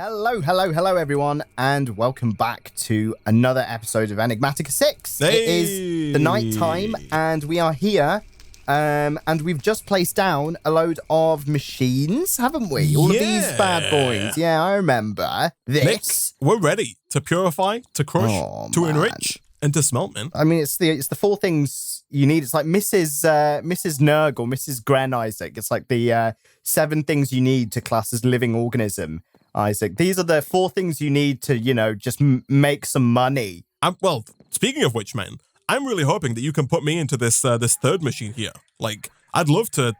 Hello, everyone, and welcome back to another episode of Enigmatica 6. Hey. It is the night time, and we are here, and we've just placed down a load of machines, haven't we? All of these bad boys. Yeah, I remember this. Nick, we're ready to purify, to crush, to enrich, and to smelt, man. I mean, it's the four things you need. It's like Mrs. Nerg or Mrs. Gren Isaac. It's like the 7 things you need to class as living organism. Isaac, these are the 4 things you need to, just make some money. Well, speaking of which, man, I'm really hoping that you can put me into this this third machine here. Like, I'd love to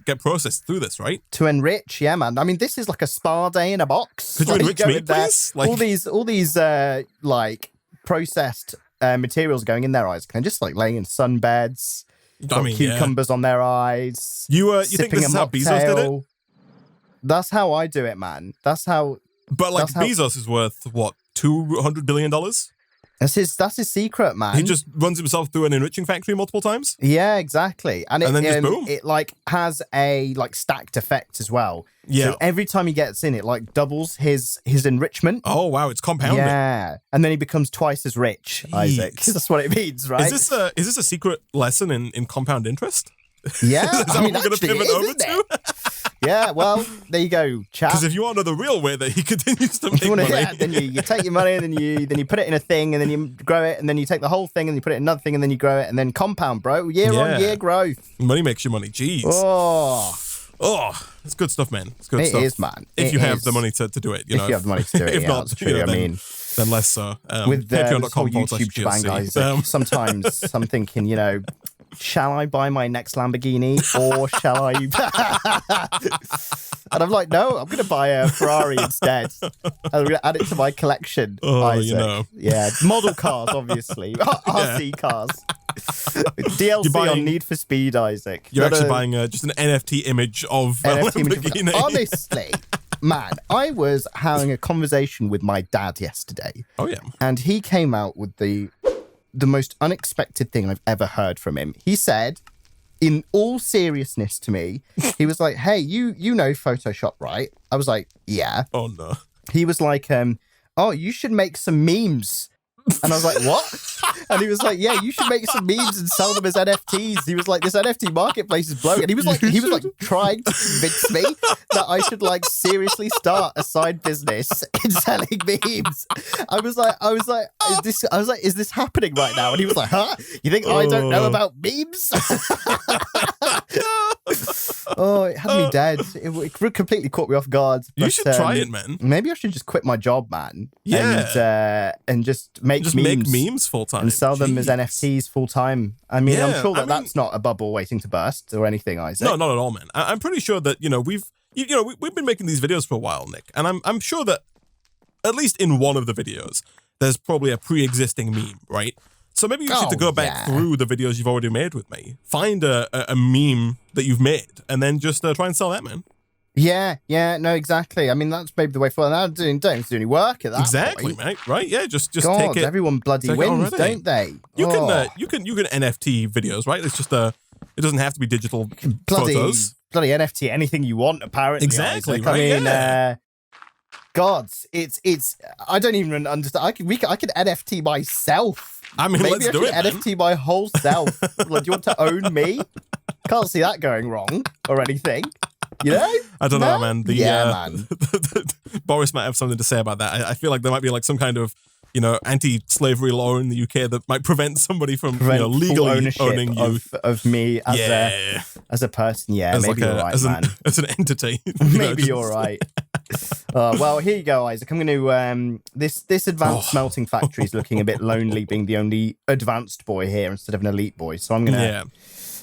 get processed through this, right? To enrich, yeah, man. I mean, this is like a spa day in a box. Could you enrich me, please? Like, all these like processed materials going in their eyes, and just like laying in sunbeds. Cucumbers on their eyes. You think this is how Bezos did it? That's how I do it, man. That's how. But like Bezos is worth what, $200 billion? That's his secret, man. He just runs himself through an enriching factory multiple times. Yeah, exactly. And then just boom. It like has a like stacked effect as well. Yeah. So every time he gets in, it like doubles his enrichment. Oh wow, it's compounding. Yeah, and then he becomes twice as rich. Jeez. Isaac. That's what it means, right? Is this a secret lesson in compound interest? Yeah, is that what we're going to pivot over to? Yeah, well, there you go, chap. Because if you want to know the real way that he continues to make money, then you take your money and then you put it in a thing and then you grow it and then you take the whole thing and you put it in another thing and then you grow it and then compound, bro. Year on year growth. Money makes you money. Jeez. Oh, it's good stuff, man. It's good stuff. It is, man. If you have the money to do it, if you have the money to do it, if yeah, not, that's true. then less so. With patreon.com YouTube shebang, sometimes I'm thinking, shall I buy my next Lamborghini or shall I? And I'm like, no, I'm going to buy a Ferrari instead. I'm going to add it to my collection. Isaac. Yeah, model cars, obviously, RC cars. DLC on Need for Speed, Isaac. You're actually buying just an NFT image of Lamborghini. Honestly, man, I was having a conversation with my dad yesterday. Oh yeah, and he came out with the most unexpected thing I've ever heard from him. He said, in all seriousness to me, he was like, "Hey, you know Photoshop, right?" I was like, "Yeah." Oh no. He was like, "Oh, you should make some memes." And I was like, "What?" And he was like, "Yeah, you should make some memes and sell them as NFTs." He was like, "This NFT marketplace is blowing." And he was like trying to convince me that I should like seriously start a side business in selling memes. I was like, is this happening right now? And he was like, "Huh? You think I don't know about memes?" Oh, it had me dead. It completely caught me off guard. You should try it, man. Maybe I should just quit my job, man. Yeah. And just make memes full time and sell them as NFTs full time. I mean, I'm sure that's not a bubble waiting to burst or anything, Isaac. No, not at all, man. I'm pretty sure that we've been making these videos for a while, Nick, and I'm sure that at least in one of the videos there's probably a pre-existing meme, right? So maybe you should go back through the videos you've already made with me, find a meme that you've made, and then just try and sell that, man. Yeah, no, exactly. I mean, that's maybe the way forward. I don't have to do any work at that exactly, point. mate. Right? Yeah, just God, take it. Everyone bloody wins, don't they? You can NFT videos, right? It's just it doesn't have to be digital photos. Bloody NFT, anything you want, apparently. Exactly. Isaac. Right? I mean, God, it's. I don't even understand. I can NFT myself. I mean, maybe let's do it. NFT my whole self. Like, do you want to own me? Can't see that going wrong or anything. I don't know, man. Man. Boris might have something to say about that. I feel like there might be like some kind of, anti-slavery law in the UK that might prevent somebody from legally owning you of me as a person. Yeah, as maybe like you're right, man. As an entity. Maybe you're right. Well, here you go, Isaac. I'm going to this advanced smelting factory is looking a bit lonely, being the only advanced boy here instead of an elite boy. So I'm gonna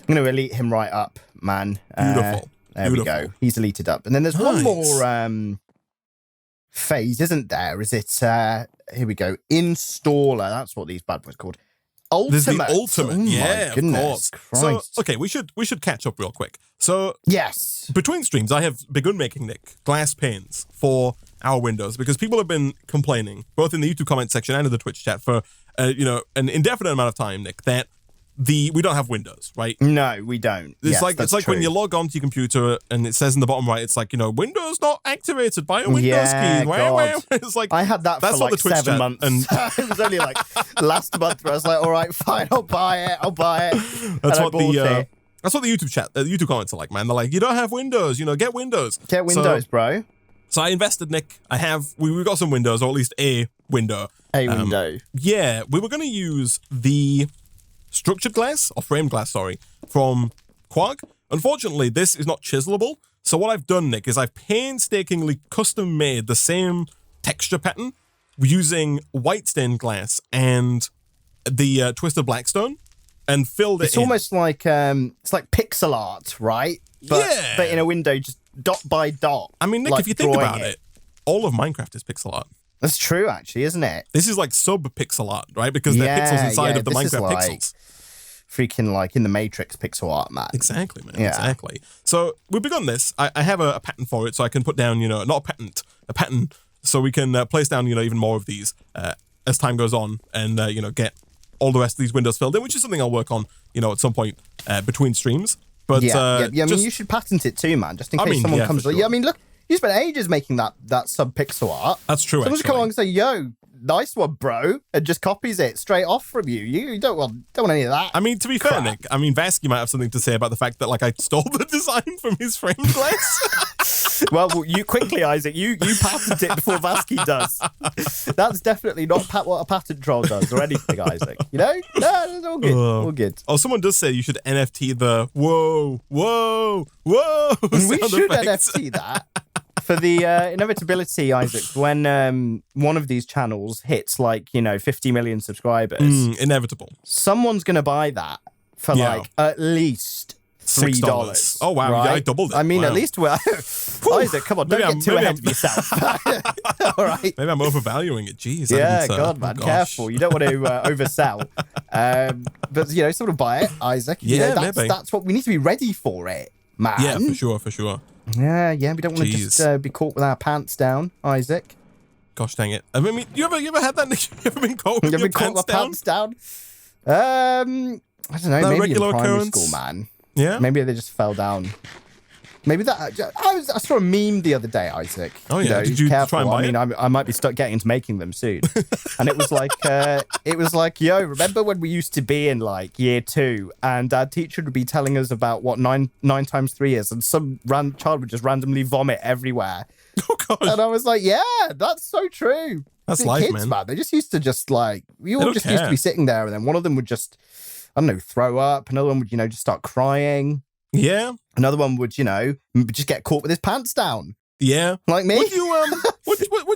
elite him right up, man. Beautiful. There we go. He's elited up, and then there's one more phase, isn't there? Is it? Here we go. Installer. That's what these bad boys are called. Ultimate. There's the ultimate. Oh, my goodness Christ. So okay, we should catch up real quick. So yes, between streams, I have begun making, Nick, glass panes for our windows because people have been complaining, both in the YouTube comment section and in the Twitch chat, for an indefinite amount of time, Nick, that we don't have Windows, right? No, we don't. It's yes, like true. when you log on to your computer and it says in the bottom right, it's like, Windows not activated by a Windows key. God. It's like, I had that for like 7 months. And it was only like last month where I was like, all right, fine, I'll buy it. That's what that's what the YouTube comments are like, man. They're like, you don't have Windows, get Windows. Get Windows, bro. So I invested, Nick. We got some Windows, or at least a window. A window. Yeah, we were going to use the structured glass, or framed glass, sorry, from Quark. Unfortunately, this is not chiselable. So what I've done, Nick, is I've painstakingly custom made the same texture pattern using white stained glass and the twisted blackstone and filled it in. It's almost like it's like pixel art, right? But in a window, just dot by dot. I mean, Nick, like if you think about it, all of Minecraft is pixel art. That's true, actually, isn't it? This is like sub-pixel art, right? Because they're pixels inside of the Minecraft pixels. Freaking like in the Matrix pixel art, man. Exactly, man. Yeah. Exactly. So we've begun this. I have a pattern for it, so I can put down, not a pattern, so we can place down, even more of these as time goes on, and get all the rest of these windows filled in, which is something I'll work on, at some point between streams. But I mean, you should patent it too, man, just in case someone comes. Sure. Yeah, I mean, look, you spent ages making that sub pixel art. That's true. Someone just come along and say, "Yo, nice one, bro," and just copies it straight off from you. You don't want any of that. I mean, to be fair, Nick, Vasky might have something to say about the fact that I stole the design from his framed glass. Well, you quickly, Isaac. You patent it before Vasky does. That's definitely not what a patent troll does or anything, Isaac. No, it's all good. All good. Oh, someone does say you should NFT the whoa. We should NFT that. For the inevitability, Isaac, when one of these channels hits 50 million subscribers, inevitable. Someone's going to buy that for at least $3. Oh, wow. Right? Yeah, I doubled it. I mean, wow. at least Isaac, come on, don't get too ahead of yourself. All right. Maybe I'm overvaluing it. Jeez. Yeah, God, man, careful. You don't want to oversell. But, someone will buy it, Isaac. Yeah, maybe. That's what we need to be ready for it, man. Yeah, for sure. Yeah, we don't want to just be caught with our pants down, Isaac. Gosh dang it. I mean, you ever had that, Nick? You ever been caught with your pants down? I don't know, no, maybe in primary occurrence? School, man. Yeah? Maybe they just fell down. Maybe that... I saw a meme the other day, Isaac. Oh, yeah. Did you try and buy it? I might be stuck getting into making them soon. And it was like, yo, remember when we used to be in year 2 and our teacher would be telling us about what 9 times 3 is, and some child would just randomly vomit everywhere. Oh, God. And I was like, yeah, that's so true. That's life, kids, man. They just used to we all just used to be sitting there, and then one of them would just, I don't know, throw up. Another one would, just start crying. Yeah. Another one would, just get caught with his pants down. Yeah. Like me. Would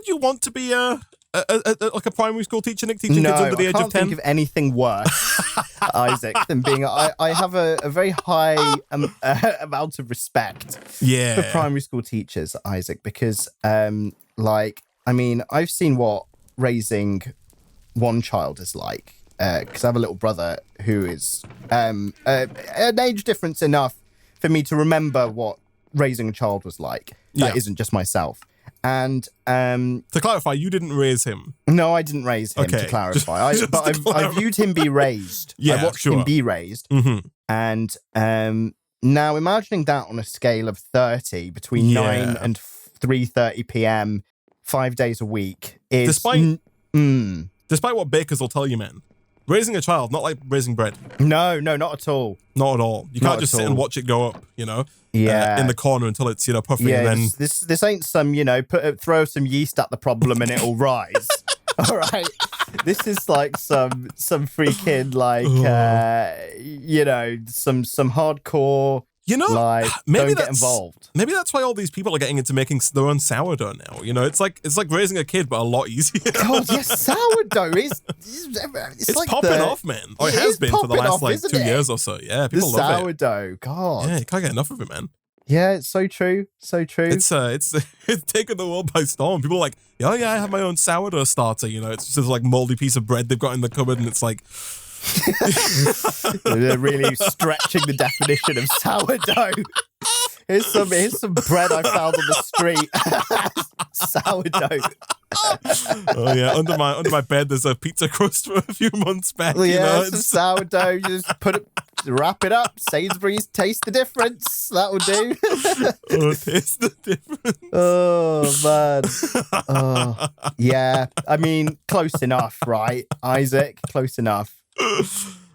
you want to be like a primary school teacher, Nick, teaching kids under the age of 10? I can't think of anything worse, Isaac, than being... I have a very high amount of respect for primary school teachers, Isaac, because, I've seen what raising one child is like, because I have a little brother who is an age difference enough for me to remember what raising a child was like. That isn't just myself. And to clarify, you didn't raise him. No, I didn't raise him, to clarify. I viewed him be raised. I watched him be raised. Mm-hmm. And now imagining that on a scale of 30 between 9 and 3:30 p.m. 5 days a week is... Despite what bakers will tell you, man. Raising a child, not like raising bread. No, not at all. Not at all. You can't just sit and watch it go up, in the corner until it's, puffing. Yeah, and then... this ain't some, throw some yeast at the problem and it'll rise. All right. This is like some freaking some hardcore. Maybe don't get involved. Maybe that's why all these people are getting into making their own sourdough now. It's like raising a kid, but a lot easier. God, yes, sourdough is it's like popping off, man. Or it has been for the last 2 years or so. Yeah, people love it. Sourdough, God. Yeah, you can't get enough of it, man. Yeah, it's so true. So true. It's taken the world by storm. People are like, oh yeah, I have my own sourdough starter. It's just this moldy piece of bread they've got in the cupboard, and it's like. They're really stretching the definition of sourdough. Here's some bread I found on the street. Sourdough. Oh yeah, under my bed there's a pizza crust from a few months back. Well, yeah, some sourdough. You just wrap it up. Sainsbury's, taste the difference. That will do. Oh, taste the difference. Oh man. Oh yeah. I mean, close enough, right, Isaac? Close enough.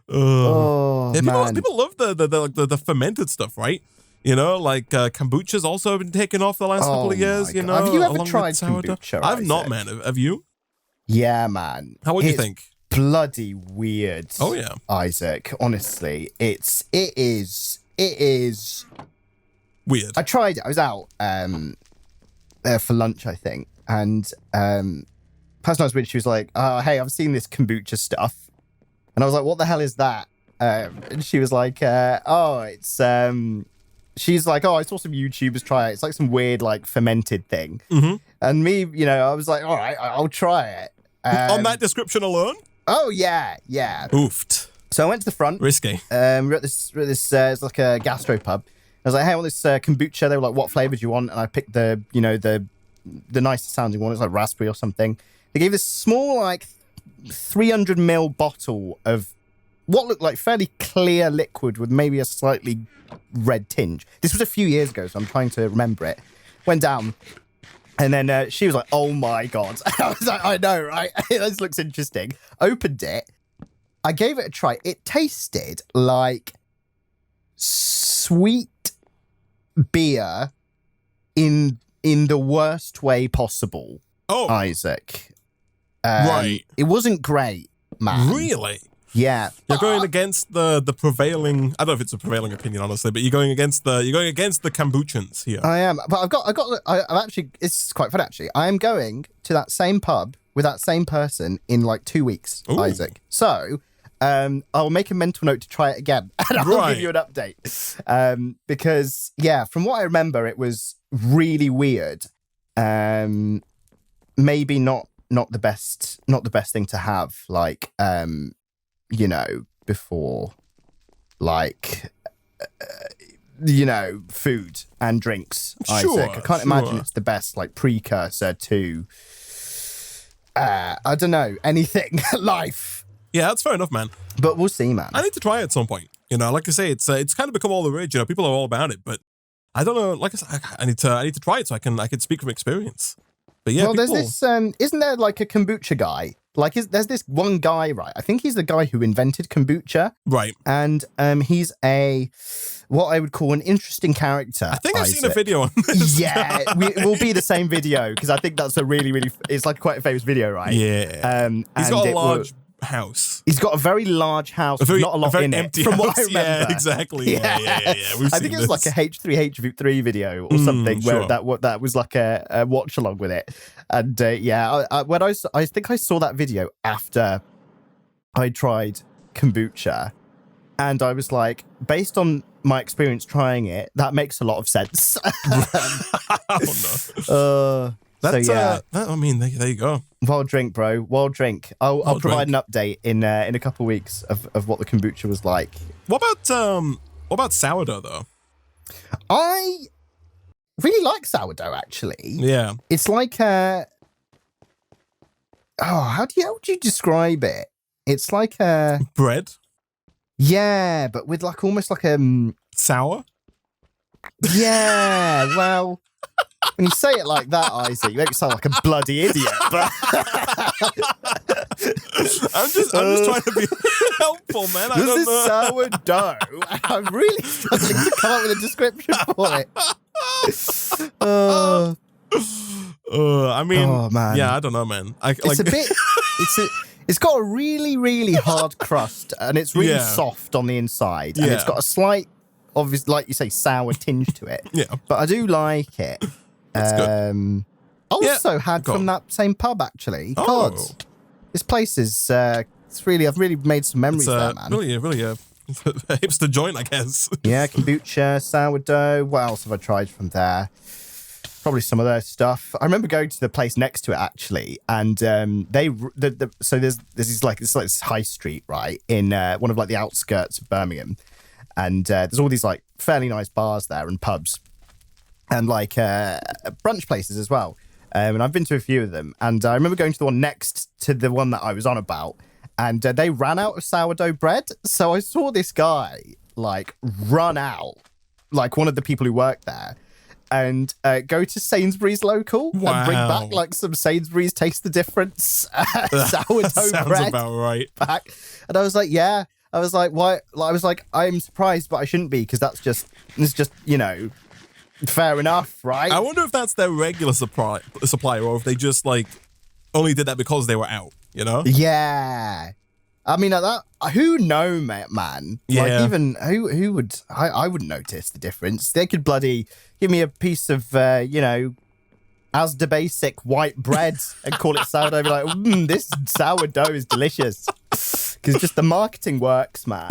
Oh yeah, man. People love the fermented stuff, right? You know, like kombucha's also been taken off the last couple of years. You know, have you ever along tried with sourdough. kombucha? I've not, man. Have you? Yeah, man. How would you think? Bloody weird. Oh yeah, Isaac. Honestly, it is weird. I tried it. I was out for lunch, I think, and person I was with, she was like, "Hey, I've seen this kombucha stuff," and I was like, "What the hell is that?" And she was like, "Oh, it's." She's like, "Oh, I saw some YouTubers try it. It's like some weird, like fermented thing." Mm-hmm. And me, you know, I was like, "All right, I'll try it." On that description alone. Oh yeah. Oofed. So I went to the front. Risky. We were at this it's like a gastro pub. I was like, "Hey, I want this kombucha." They were like, "What flavor do you want?" And I picked the nicest sounding one. It was like raspberry or something. They gave this small, like 300 ml bottle of what looked like fairly clear liquid with maybe a slightly red tinge. This was a few years ago, so I'm trying to remember it. Went down. And then she was like, "Oh my God." I was like, "I know, right? This looks interesting." Opened it. I gave it a try. It tasted like sweet beer in the worst way possible. Oh, Isaac. Right. It wasn't great, man. Really? Yeah. You're going against the prevailing. I don't know if it's a prevailing opinion, honestly, but you're going against the kombuchans here. I am, but I'm actually. It's quite fun, actually. I am going to that same pub with that same person in like 2 weeks, Ooh. Isaac. So, I'll make a mental note to try it again, and I'll give you an update. Because yeah, from what I remember, it was really weird. Maybe not the best thing to have, like you know, before, like, you know, food and drinks, Sure, Isaac. I can't imagine it's the best, like, precursor to, I don't know, anything, life. Yeah, that's fair enough, man. But we'll see, man. I need to try it at some point. You know, like I say, it's kind of become all the rage. You know, people are all about it, but I don't know. Like I said, I need to try it so I can speak from experience. But yeah, well, there's this. Isn't there like a kombucha guy? Like, there's this one guy, right? I think he's the guy who invented kombucha, right? And he's what I would call an interesting character. I think I've seen a video on this. Yeah, it will be the same video because I think that's a really, it's like quite a famous video, right? Yeah. He's got a large house. He's got a very large house, not a lot in it, from what I remember. Yeah, exactly. Yeah. I think it was like a H3H3 video or something where that was like a watch along with it. And I think I saw that video after I tried kombucha, and I was like, based on my experience trying it, that makes a lot of sense. Oh no. That's, so yeah, I mean, there you go. Wild drink, bro. Wild drink. I'll provide an update in a couple of weeks of what the kombucha was like. What about sourdough though? I really like sourdough, actually. Yeah. It's like how would you describe it? It's like bread. Yeah, but with like almost like sour. Yeah, well. When you say it like that, Isaac, you make me sound like a bloody idiot. But I'm just trying to be helpful, man. I don't know. Sourdough. I'm really struggling to come up with a description for it. I mean, oh, man. Yeah, I don't know, man. It's got a really, really hard crust, and it's really soft on the inside, and it's got a slight, obviously, like you say, sour tinge to it. Yeah, but I do like it. That's good. Also had from that same pub, actually. God, this place is I've really made some memories there, man. Really a hipster joint, I guess. Yeah, kombucha, sourdough. What else have I tried from there? Probably some of their stuff. I remember going to the place next to it, actually, and so there's this high street, right, in one of like the outskirts of Birmingham, and there's all these like fairly nice bars there and pubs, and like brunch places as well. And I've been to a few of them. And I remember going to the one next to the one that I was on about. And they ran out of sourdough bread. So I saw this guy, like, run out, like one of the people who worked there, and go to Sainsbury's local and bring back, like, some Sainsbury's Taste the Difference sourdough sounds bread about right. back. And I was like, yeah. I was like, why? I was like, I'm surprised, but I shouldn't be, because it's just, you know, fair enough, right? I wonder if that's their regular supplier, or if they just, like, only did that because they were out, you know? Yeah. I mean, who know, man? Yeah. Like, even who would? I wouldn't notice the difference. They could bloody give me a piece of, you know, Asda basic white bread and call it sourdough. Be like, this sourdough is delicious. Because just the marketing works, man.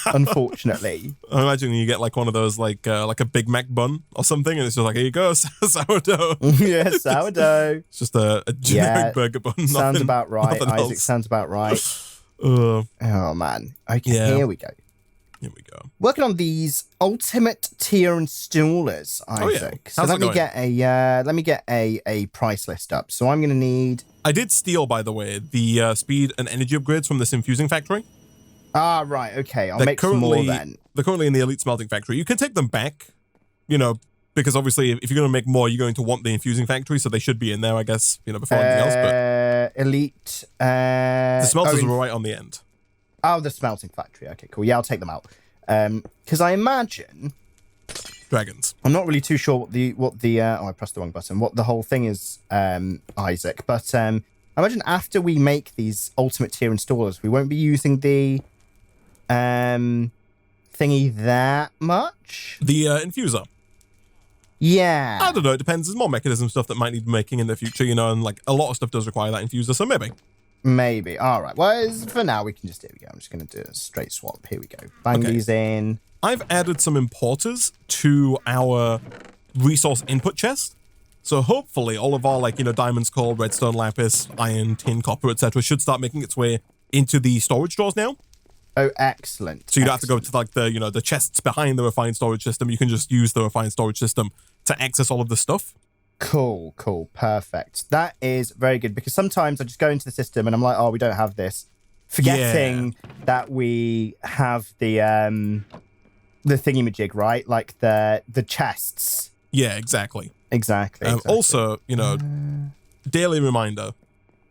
Unfortunately, I imagine you get like one of those, like a Big Mac bun or something, and it's just like, here you go, sourdough. Yeah, sourdough. It's just a generic burger bun. Sounds about right, Isaac. Else. Sounds about right. Oh man. Okay, Yeah. Here we go. Here we go. Working on these ultimate tier installers, Isaac. How's So it going? let me get a price list up. So I'm gonna need. I did steal, by the way, the speed and energy upgrades from this infusing factory. Ah, right. Okay, I'll make some more then. They're currently in the elite smelting factory. You can take them back, you know, because obviously if you're going to make more, you're going to want the infusing factory, so they should be in there, I guess, you know, before anything else. But elite. the smelters were right on the end. Oh, the smelting factory. Okay, cool. Yeah, I'll take them out. Because I imagine Dragons. I'm not really too sure what the I pressed the wrong button. What the whole thing is, Isaac. But I imagine after we make these ultimate tier installers, we won't be using the thingy that much. The infuser. Yeah. I don't know. It depends. There's more mechanism stuff that might need making in the future, you know, and like a lot of stuff does require that infuser, so maybe. Maybe. All right. Well, for now, we can just, here we go. I'm just going to do a straight swap. Here we go. Bang these in. I've added some importers to our resource input chest. So hopefully all of our, like, you know, diamonds, coal, redstone, lapis, iron, tin, copper, etc. should start making its way into the storage drawers now. Oh, excellent. So you don't have to go to, like, the, you know, the chests behind the refined storage system. You can just use the refined storage system to access all of the stuff. Cool. Perfect. That is very good, because sometimes I just go into the system and I'm like, oh, we don't have this. Forgetting that we have the thingamajig, right? Like the chests. Yeah, exactly. Exactly. Also, you know, daily reminder,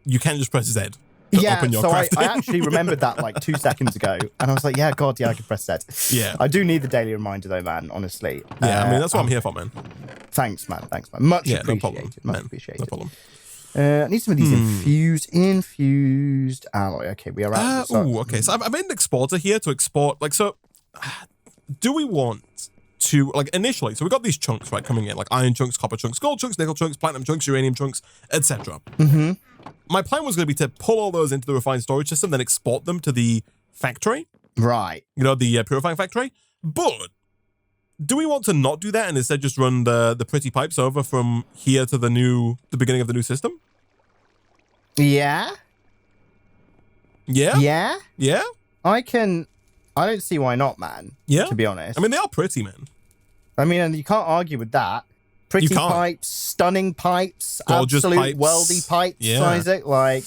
you can just press Z to open your crafting. I actually remembered that like 2 seconds ago, and I was like, yeah, God, yeah, I can press Z. Yeah. I do need the daily reminder though, man, honestly. Yeah, I mean, that's what I'm here for, man. Thanks, man. Much appreciated. No problem, Much appreciated. No problem. I need some of these infused alloy. Okay, we are at okay. So I've made an exporter here to export, like, so do we want to, like, initially, so we got these chunks, right, coming in, like iron chunks, copper chunks, gold chunks, nickel chunks, platinum chunks, uranium chunks, etc. My plan was going to be to pull all those into the refined storage system, then export them to the factory. Right. You know, the purifying factory. But do we want to not do that and instead just run the pretty pipes over from here to the beginning of the new system? Yeah. Yeah? Yeah? Yeah? I don't see why not, man. Yeah? To be honest. I mean, they are pretty, man. I mean, and you can't argue with that. Pretty pipes, stunning pipes, gorgeous absolute pipes. Worldy pipes, Yeah. Isaac. Like,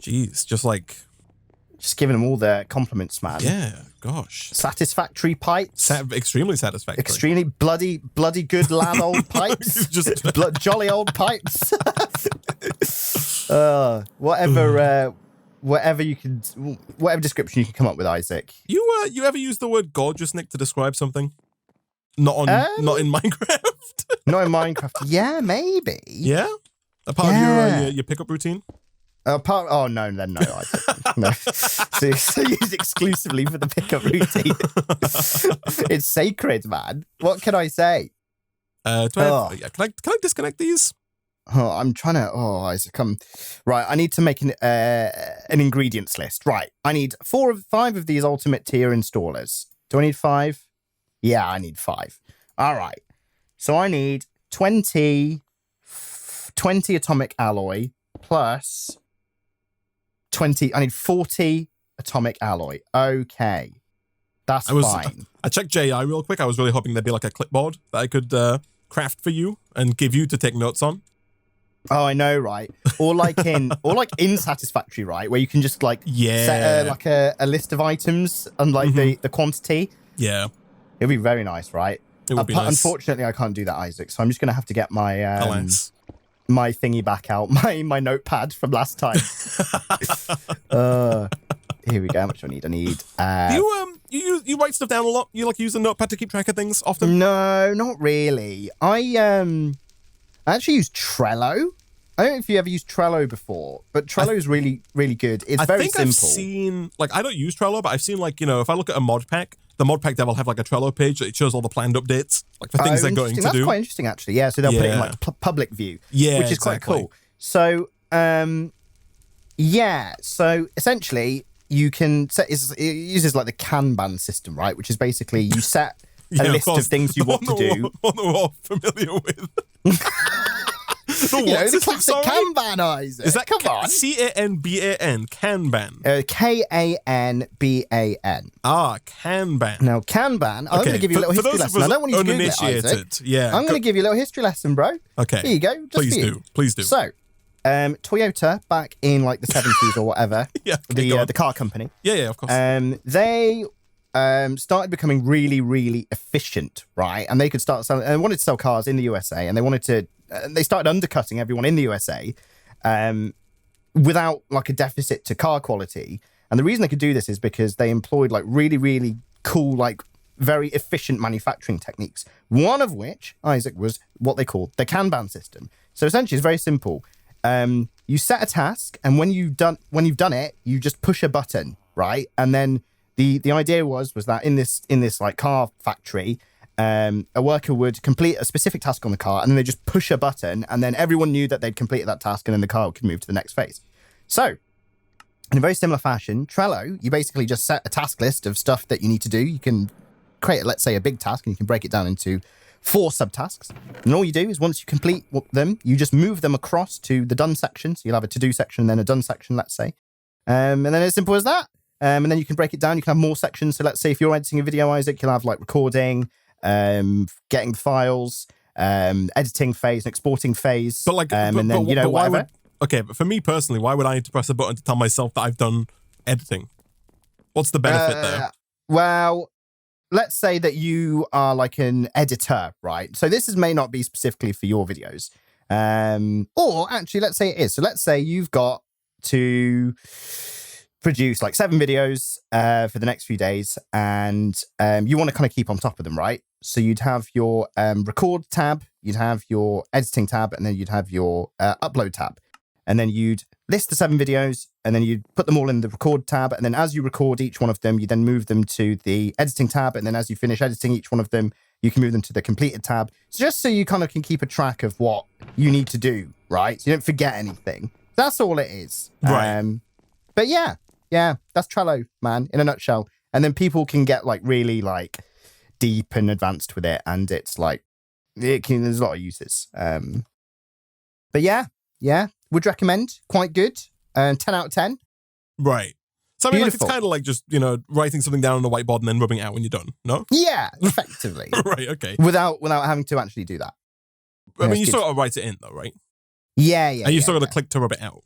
Jeez, just giving them all the compliments, man. yeah, gosh. Satisfactory pipes. Extremely satisfactory. Extremely bloody good lad old pipes. Just jolly old pipes. Whatever description you can come up with, Isaac. You ever use the word gorgeous, Nick, to describe something? Not in Minecraft. Not in Minecraft. Yeah, maybe. Yeah? A part of your pickup routine? No, Isaac. No. So used exclusively for the pickup routine. It's sacred, man. What can I say? Can I disconnect these? Oh, I'm trying to. Oh, Isaac, right. I need to make an ingredients list. Right, I need 5 of these ultimate tier installers. Do I need 5? Yeah, I need 5. All right. So I need 20 atomic alloy plus 20. I need 40 atomic alloy. Okay, that's fine. I checked JI real quick. I was really hoping there'd be like a clipboard that I could craft for you and give you to take notes on. Oh, I know, right? Or like in Satisfactory, right? Where you can just like set like a list of items and like the quantity. Yeah. It'd be very nice, right? It would be nice. Unfortunately, I can't do that, Isaac. So I'm just going to have to get my my thingy back out, my notepad from last time. Here we go. How much do I need? You write stuff down a lot? You like use a notepad to keep track of things often? No, not really. I actually use Trello. I don't know if you ever used Trello before, but Trello is really, really good. It's very simple. I've seen, like, I don't use Trello, but I've seen, like, you know, if I look at a Modpack, the Modpack dev will have like a Trello page that shows all the planned updates, like for things they're going to do. That's quite interesting, actually. Yeah, so they'll put it in like public view, which is quite cool. So, yeah, so essentially you can set, it uses like the Kanban system, right? Which is basically you set a list of things you want to do. One that we're all familiar with. The classic Kanban, Isaac. Is that C-A-N-B-A-N, Kanban? K-A-N-B-A-N. Ah, Kanban. Now, Kanban, I'm going to give you a little history lesson. I don't want you to Google it, Isaac. Yeah. I'm going to give you a little history lesson, bro. Okay. Here you go. Please do. So, Toyota, back in like the 70s or whatever, the car company. Yeah, of course. They started becoming really, really efficient, right? And they could start selling, and wanted to sell cars in the USA, and they started undercutting everyone in the USA without like a deficit to car quality. And the reason they could do this is because they employed like really, really cool, like very efficient manufacturing techniques. One of which, Isaac, was what they called the Kanban system. So essentially it's very simple. You set a task, and when you've done it, you just push a button, right? And then the idea was that in this like car factory, a worker would complete a specific task on the car, and then they just push a button, and then everyone knew that they'd completed that task, and then the car could move to the next phase. So, in a very similar fashion, Trello, you basically just set a task list of stuff that you need to do. You can create, let's say, a big task, and you can break it down into 4 subtasks. And all you do is once you complete them, you just move them across to the done section. So you'll have a to-do section, and then a done section, let's say. And then it's simple as that. And then you can break it down. You can have more sections. So let's say if you're editing a video, Isaac, you'll have like recording, getting files, editing phase, and exporting phase. But like, and then, you know, whatever. But for me personally, why would I need to press a button to tell myself that I've done editing? What's the benefit there? Well, let's say that you are like an editor, right? So this may not be specifically for your videos. Or actually, let's say it is. So let's say you've got to produce like 7 videos for the next few days, and you want to kind of keep on top of them, right? So you'd have your record tab, you'd have your editing tab, and then you'd have your upload tab. And then you'd list the 7 videos, and then you'd put them all in the record tab. And then as you record each one of them, you then move them to the editing tab. And then as you finish editing each one of them, you can move them to the completed tab. So just so you kind of can keep a track of what you need to do, right? So you don't forget anything. That's all it is. Right. But yeah, that's Trello, man, in a nutshell. And then people can get like really like deep and advanced with it. And it's like, there's a lot of uses. But yeah, would recommend. Quite good. 10 out of 10. Right. So I mean, like, it's kind of like just, you know, writing something down on a whiteboard and then rubbing it out when you're done, no? Yeah, effectively. Right, okay. Without having to actually do that. I mean, you still got to write it in though, right? Yeah. And you still got to click to rub it out.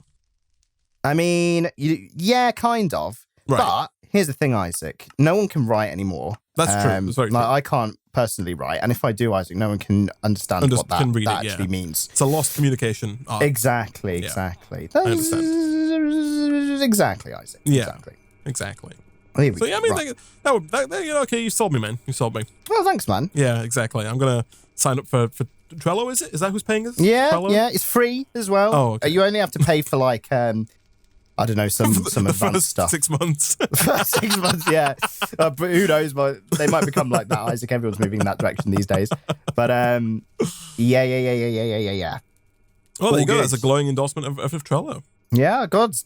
I mean, yeah, kind of. Right. But here's the thing, Isaac. No one can write anymore. That's true. That's very true. I can't personally write. And if I do, Isaac, no one can understand what that actually means. It's a lost communication art. Exactly. I understand. Exactly, Isaac. Yeah. Exactly. So yeah, I mean, you know, okay, you sold me, man. You sold me. Well, thanks, man. Yeah, exactly. I'm going to sign up for Trello, is it? Is that who's paying us? Yeah, Trello? Yeah. It's free as well. Oh, okay. You only have to pay for like... I don't know, some advanced stuff. 6 months. 6 months, yeah. But who knows? But they might become like that, Isaac. Everyone's moving in that direction these days. But yeah. Well, there you go. That's a glowing endorsement of Trello. Yeah, God.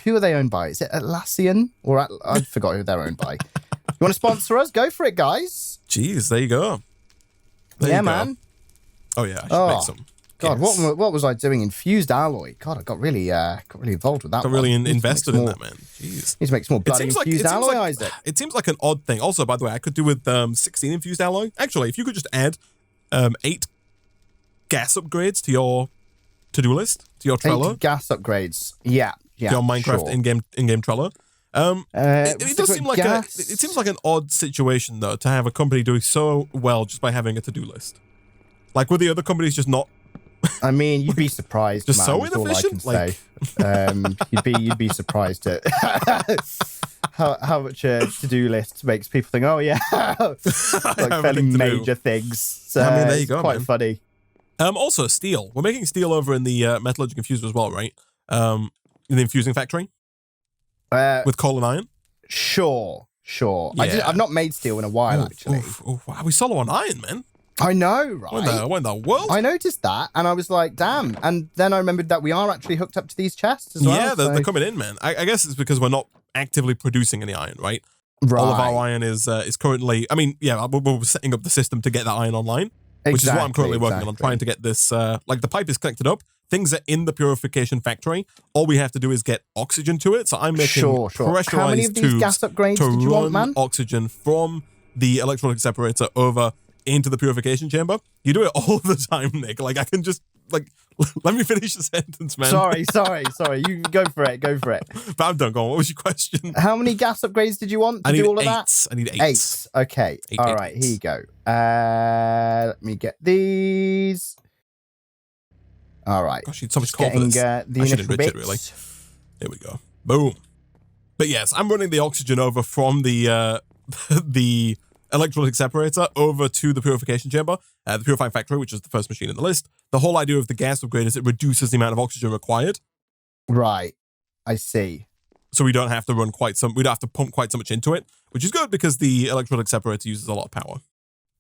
Who are they owned by? Is it Atlassian? Or I forgot who they're owned by. You want to sponsor us? Go for it, guys. Jeez, there you go. Man. Oh, yeah. I should make some. God, yes. what was I doing? Infused alloy. God, I got really involved with that. Got really invested in that, man. Jeez. Need to make some more bloody infused alloy, Isaac. It seems like an odd thing. Also, by the way, I could do with 16 infused alloy. Actually, if you could just add 8 gas upgrades to to-do list, to your Trello. 8 gas upgrades. Yeah. Your Minecraft sure. in-game Trello. It does seem like it seems like an odd situation though to have a company doing so well just by having a to-do list. Like, were the other companies just not? I mean, you'd be surprised. Just man, so inefficient. Like, you'd be surprised at how much a to-do list makes people think, oh yeah, like fairly major things. So I mean, there you go, quite funny. Also steel. We're making steel over in the metallurgic infuser as well, right? In the infusing factory with coal and iron. Sure. Yeah. I've not made steel in a while, actually. Wow, we solo on iron, man. I know, right? What in the world? I noticed that, and I was like, damn. And then I remembered that we are actually hooked up to these chests as well. Yeah, they're coming in, man. I guess it's because we're not actively producing any iron, right? Right. All of our iron is currently... I mean, yeah, we're setting up the system to get that iron online, which is what I'm currently working on. I'm trying to get this... like, the pipe is connected up. Things are in the purification factory. All we have to do is get oxygen to it. So I'm making pressurized How many of these gas upgrades did you want, man? Oxygen from the electronic separator over into the purification chamber. You do it all the time, Nick. Like, I can just, like, let me finish the sentence, man. Sorry. You go for it. But I'm done. Go on. What was your question? How many gas upgrades did you want to do all of that? I need 8. 8. Okay. All right. Here you go. Let me get these. All right. Gosh, you need so much coal for this. I should enrich it, really. Here we go. Boom. But yes, I'm running the oxygen over from the the electrolytic separator over to the purification chamber, the purifying factory, which is the first machine in the list. The whole idea of the gas upgrade is it reduces the amount of oxygen required. Right. I see. So we don't have to we don't have to pump quite so much into it, which is good because the electrolytic separator uses a lot of power.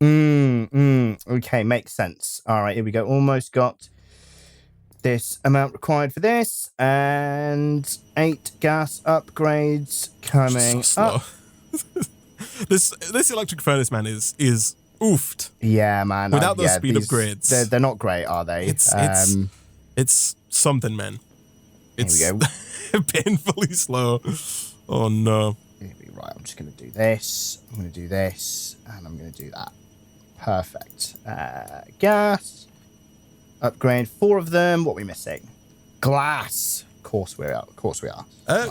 Okay, makes sense. All right, here we go. Almost got this amount required for this, and 8 gas upgrades coming up. This electric furnace, man, is oofed. Yeah, man. Without those speed upgrades, they're not great, are they? It's something, man. It's here we go. painfully slow. Oh no. Right, I'm just gonna do this. I'm gonna do this, and I'm gonna do that. Perfect. Gas upgrade, 4 of them. What are we missing? Glass. Of course we are.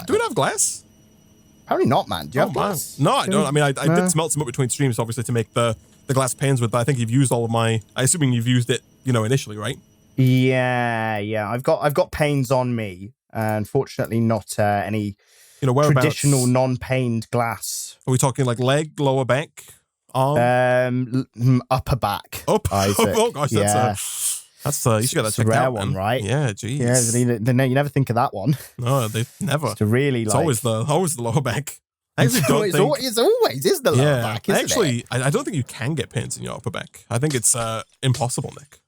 Do we have glass? Apparently not, man. Do you have glass? No, I don't. I mean, I did smelt some up between streams, obviously, to make the glass panes with, but I think you've used all of my... I assuming you've used it, initially, right? Yeah. I've got panes on me. Unfortunately, not any traditional non-paned glass. Are we talking like leg, lower back, arm? Upper back. Oh, gosh, yeah. That's you should get that checked rare out, one, man. right? Yeah, geez. Yeah, you never think of that one. No, they never. It's really it's always the lower back. I actually don't think it's always is the lower back. Isn't it? I don't think you can get pains in your upper back. I think it's impossible, Nick.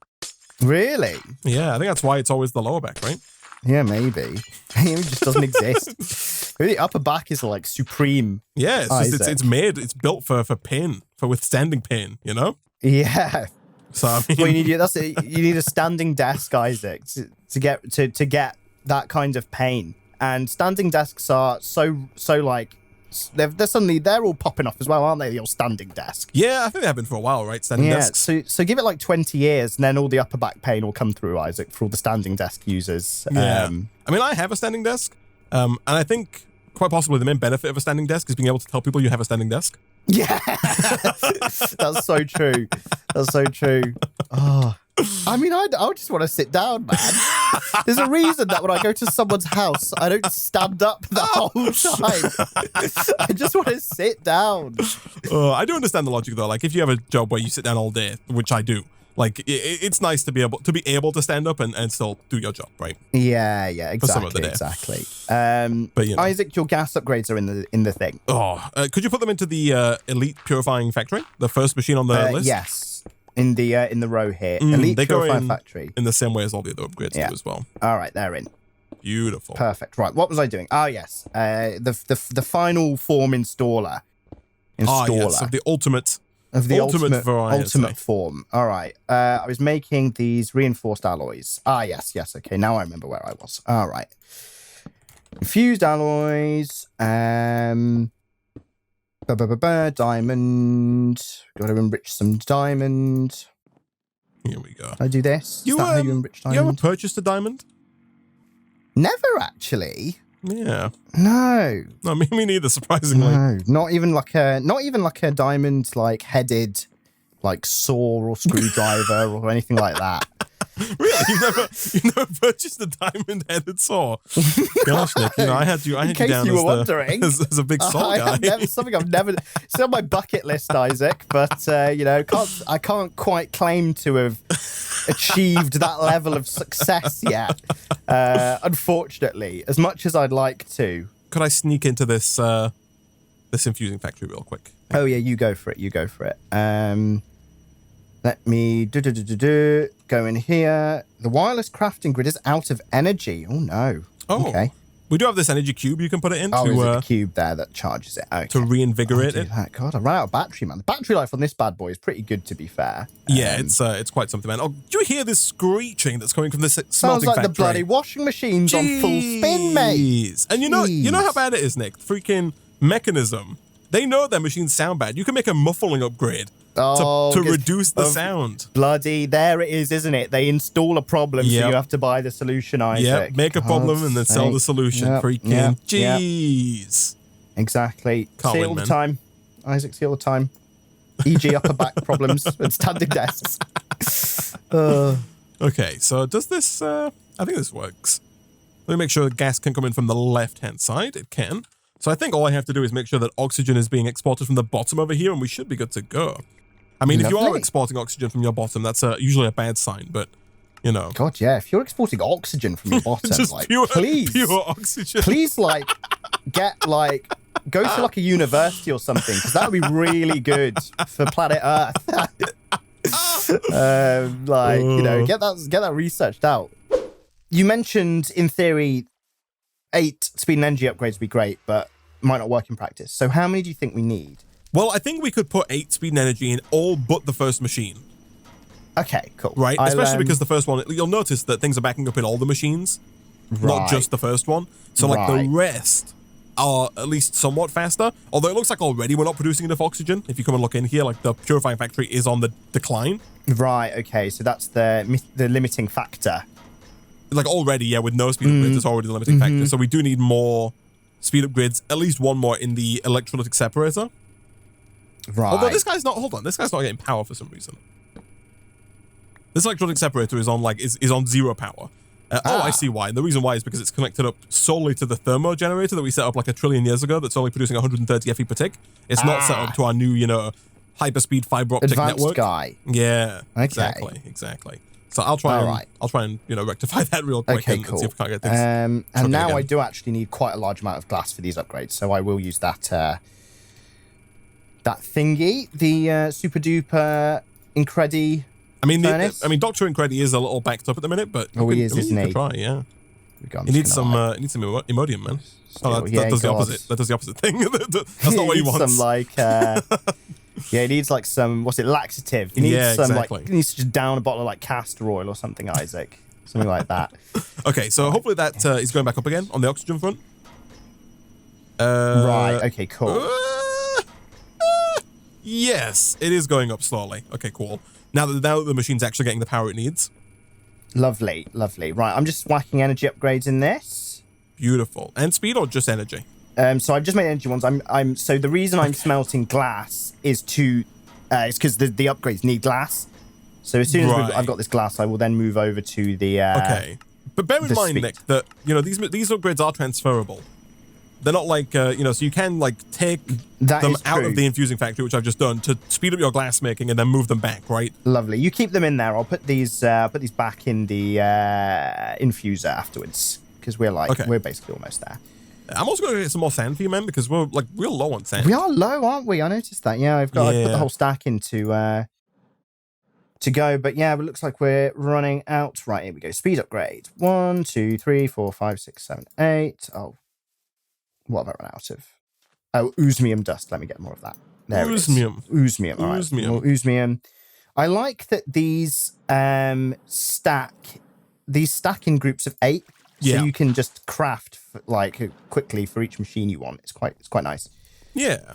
Really? Yeah, I think that's why it's always the lower back, right? Yeah, maybe. It just doesn't exist. Maybe the upper back is like supreme. Yeah, it's built for pain, for withstanding pain, Yeah. So I mean, well, you need a standing desk, Isaac, to get that kind of pain. And standing desks are so like they're all popping off as well, aren't they? The old standing desk. Yeah, I think they have been for a while, right? Standing desks. So give it like 20 years, and then all the upper back pain will come through, Isaac, for all the standing desk users. Yeah. I mean, I have a standing desk, and I think quite possibly the main benefit of a standing desk is being able to tell people you have a standing desk. Yeah, that's so true. Oh, I mean, I just want to sit down, man. There's a reason that when I go to someone's house, I don't stand up the whole time. I just want to sit down. I do understand the logic though. Like, if you have a job where you sit down all day, which I do, like it's nice to be able to stand up and still do your job, right? Yeah, exactly. For some of the day. Exactly. But Isaac, your gas upgrades are in the thing. Could you put them into the elite purifying factory, the first machine on the list? Yes. In the row here, elite purifying factory. In the same way as all the other upgrades do as well. All right, they're in. Beautiful. Perfect. Right, what was I doing? Yes, the final form installer. Yes, of the ultimate variety. Ultimate form. All right. I was making these reinforced alloys. Yes. Okay, now I remember where I was. All right. Infused alloys. Diamond. Got to enrich some diamond. Here we go. I do this. Is that how you enrich you ever diamond? purchased a diamond? Never actually. Yeah. No. No, me neither. Surprisingly. No. Not even like a diamond like headed like saw or screwdriver or anything like that. Really? You've never purchased a diamond-headed saw? Gosh, Nick, I had you down you were wondering, as a big saw guy. Something I've never. It's on my bucket list, Isaac, but I can't quite claim to have achieved that level of success yet. Unfortunately, as much as I'd like to. Could I sneak into this infusing factory real quick? Oh yeah, you go for it. Let me go in here. The wireless crafting grid is out of energy. Oh no. Oh, okay. We do have this energy cube you can put it in is it the cube there that charges it? Okay. To reinvigorate it. That. God, I ran out of battery, man. The battery life on this bad boy is pretty good, to be fair. Yeah, it's quite something, man. Oh, do you hear this screeching that's coming from this smelting sounds like factory? The bloody washing machine's on full spin, mate. And you know how bad it is, Nick? Freaking Mekanism. They know their machines sound bad. You can make a muffling upgrade to reduce the sound. Bloody, there it is, isn't it? They install a problem, so you have to buy the solution, Isaac. Yeah, make a problem and then sell the solution. Freaking jeez. Exactly. Can't see win, it all man. the time. Isaac, see it all the time. E.g. upper back problems and standing desks. Okay, so does this... I think this works. Let me make sure gas can come in from the left-hand side. It can. So I think all I have to do is make sure that oxygen is being exported from the bottom over here, and we should be good to go. I mean, if you are exporting oxygen from your bottom, that's usually a bad sign, but, you know. God, yeah, if you're exporting oxygen from your bottom, just like, pure please, oxygen. go to like a university or something, because that would be really good for planet Earth. Get that researched out. You mentioned, in theory, 8 speed and energy upgrades would be great, but might not work in practice. So how many do you think we need? Well, I think we could put 8 speed and energy in all but the first machine. Okay, cool. Right? Especially because the first one, you'll notice that things are backing up in all the machines, not just the first one. So, the rest are at least somewhat faster, although it looks like already we're not producing enough oxygen. If you come and look in here, like, the purifying factory is on the decline. Right, okay, so that's the limiting factor. Like, already, with no speed upgrades, it's already the limiting factor. So we do need more speed upgrades, at least one more in the electrolytic separator. Right. Although this guy's not getting power for some reason. This electronic separator is on is on 0 power. Oh, I see why. And the reason why is because it's connected up solely to the thermo generator that we set up like 1 trillion years ago that's only producing 130 FE per tick. It's not set up to our new, hyperspeed fiber optic advanced network. Guy. Yeah. Okay. Exactly. So I'll try and rectify that real quick and see if we can't get things. And now I do actually need quite a large amount of glass for these upgrades, so I will use that thingy, the super duper Incredi. I mean, Dr. Incredi is a little backed up at the minute, but isn't he? Try, yeah. He needs some Imodium, man. That does the opposite. That does the opposite thing. That's not what he wants. He needs some laxative. He needs he needs to just down a bottle of castor oil or something, Isaac. Something like that. Okay, so hopefully that is going back up again on the oxygen front. Right. Okay. Cool. Yes, it is going up slowly. Okay, cool. Now that the machine's actually getting the power it needs. Lovely. Right, I'm just whacking energy upgrades in this. Beautiful. And speed or just energy? So I've just made energy ones. So the reason I'm smelting glass is because the upgrades need glass. So as soon as I've got this glass, I will then move over to the okay. But bear in mind, Nick, that these upgrades are transferable. They're not so you can take them out of the infusing factory, which I've just done, to speed up your glass making and then move them back, right? Lovely. You keep them in there. I'll put these back in the infuser afterwards because we're basically almost there. I'm also going to get some more sand for you, man, because we're real low on sand. We are low, aren't we? I noticed that. Yeah, I've put the whole stack in to go, but yeah, it looks like we're running out. Right, here we go. Speed upgrade. 1, 2, 3, 4, 5, 6, 7, 8. Oh. What have I run out of? Oh, osmium dust. Let me get more of that. There Osmium. It is. Osmium. All right. Osmium. I like that these stack in groups of 8, so you can just craft quickly for each machine you want. It's quite nice. Yeah.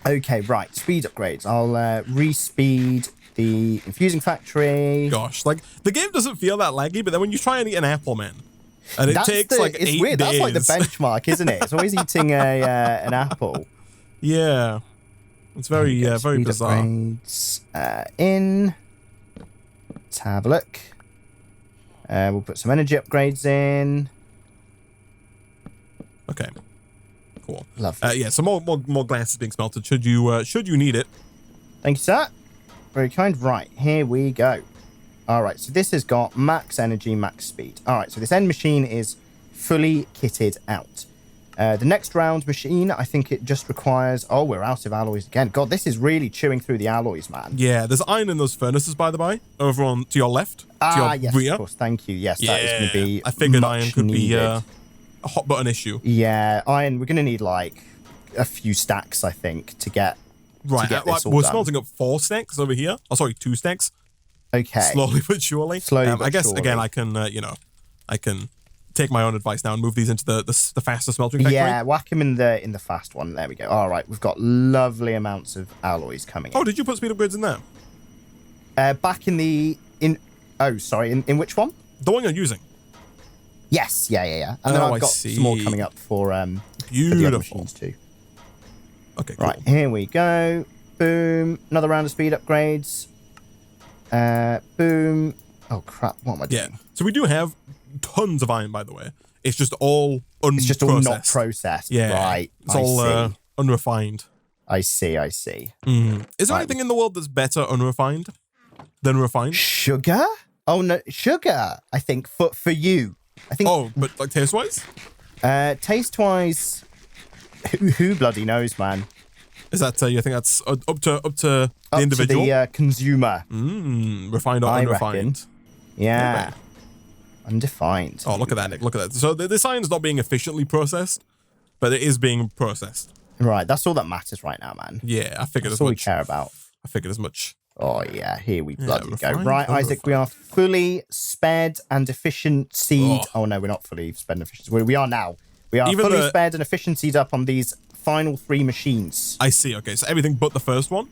Okay, right. Speed upgrades. I'll re-speed the infusing factory. Gosh, like the game doesn't feel that laggy, but then when you try and eat an apple, man, and it takes like it's 8 weird. days. That's like the benchmark, isn't it? It's always eating an apple. Yeah, it's very very bizarre. Upgrades, in. Let's have a look. We'll put some energy upgrades in. Okay. Cool. Lovely. Yeah, so more glass is being smelted. Should you need it? Thank you, sir. Very kind. Right, here we go. All right, so this has got max energy, max speed. All right, so this end machine is fully kitted out. The next round machine, I think it just requires... Oh, we're out of alloys again. God, this is really chewing through the alloys, man. Yeah, there's iron in those furnaces, by the by, over on to your left. To your yes, rear. of course. Thank you. Yes, that is going to be I figured iron much could be needed. a hot button issue. Yeah, iron, we're going to need, like, a few stacks, I think, to get... Right, we're smelting up 4 stacks over here. Oh, sorry, 2 stacks. Okay. Slowly but surely. Slowly I guess, again, I can, I can take my own advice now and move these into the faster smelting factory. Yeah, whack them in the fast one. There we go. All right, we've got lovely amounts of alloys coming in. Oh, did you put speed upgrades in there? Back in the... Oh, sorry, in which one? The one you're using. Yes, yeah. And then I've got some more coming up for the other machines too. Okay, cool. Right, here we go. Boom. Another round of speed upgrades. Boom. Oh, crap. What am I doing? Yeah. So we do have tons of iron, by the way. It's just all unprocessed. It's just all not processed. Yeah. Right. It's all unrefined. I see. Mm. Is there anything in the world that's better unrefined than refined? Sugar? Oh, no. Sugar, I think, for you. I think. Oh, but like taste-wise? Taste-wise, who bloody knows, man? Is that you think that's up to the individual? To the consumer. Refined or unrefined? Reckon. Yeah. Okay. Undefined. Oh, look at that, Nick. Look at that. So this iron's not being efficiently processed, but it is being processed. Right. That's all that matters right now, man. Yeah, I figured as much. That's all we care about. I figured as much. Oh, yeah. Here we bloody go. Refined, Right, Isaac, we are fully sped and efficiencyed. Oh, no, we're not fully sped and efficiencyed. We are now. We are fully sped and efficiencyed up on these final 3 machines. I see. Okay, so everything but the first one?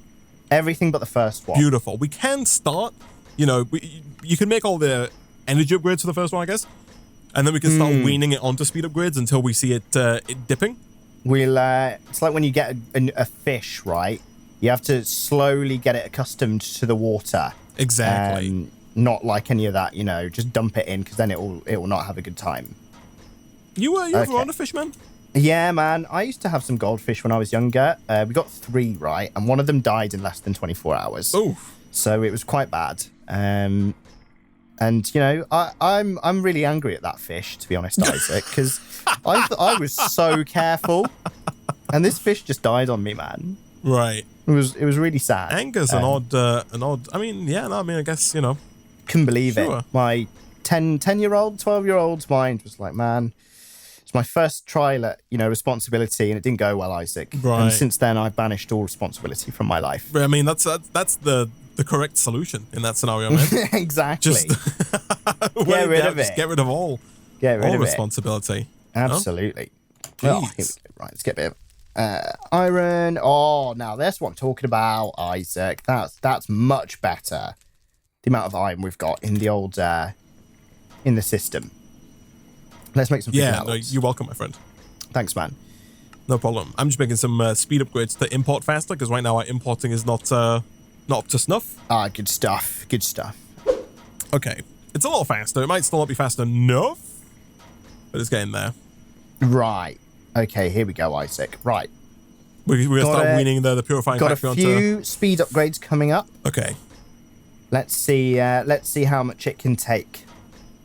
Everything but the first one. Beautiful. We can start, you can make all the energy upgrades for the first one, I guess. And then we can start weaning it onto speed upgrades until we see it dipping. We'll, it's like when you get a fish, right? You have to slowly get it accustomed to the water. Exactly. Not like any of that, just dump it in because then it will not have a good time. You ever on a fish, man? Yeah, man. I used to have some goldfish when I was younger. We got 3, right? And one of them died in less than 24 hours. Oh. So it was quite bad. And, I'm really angry at that fish, to be honest, Isaac, because I was so careful. And this fish just died on me, man. Right. It was really sad. Anger's an odd, I mean, yeah, no, I mean, I guess, Couldn't believe it. My 10-year-old, 12-year-old's mind was like, man, it's my first trial at, responsibility, and it didn't go well, Isaac. Right. And since then, I've banished all responsibility from my life. I mean, that's the correct solution in that scenario, man. Exactly. Just get rid of it. Just get rid of all responsibility. Absolutely. Oh, here we go. Right, let's get a bit of iron. Oh, now that's what I'm talking about, Isaac. That's much better. The amount of iron we've got in the old in the system. Let's make some. Yeah, no, you're welcome, my friend. Thanks, man. No problem. I'm just making some speed upgrades to import faster because right now our importing is not up to snuff. Good stuff. Good stuff. Okay, it's a little faster. It might still not be fast enough, but it's getting there. Right. Okay, here we go, Isaac. Right. We're going to start weaning the purifying factory onto... Got a few speed upgrades coming up. Okay. Let's see how much it can take.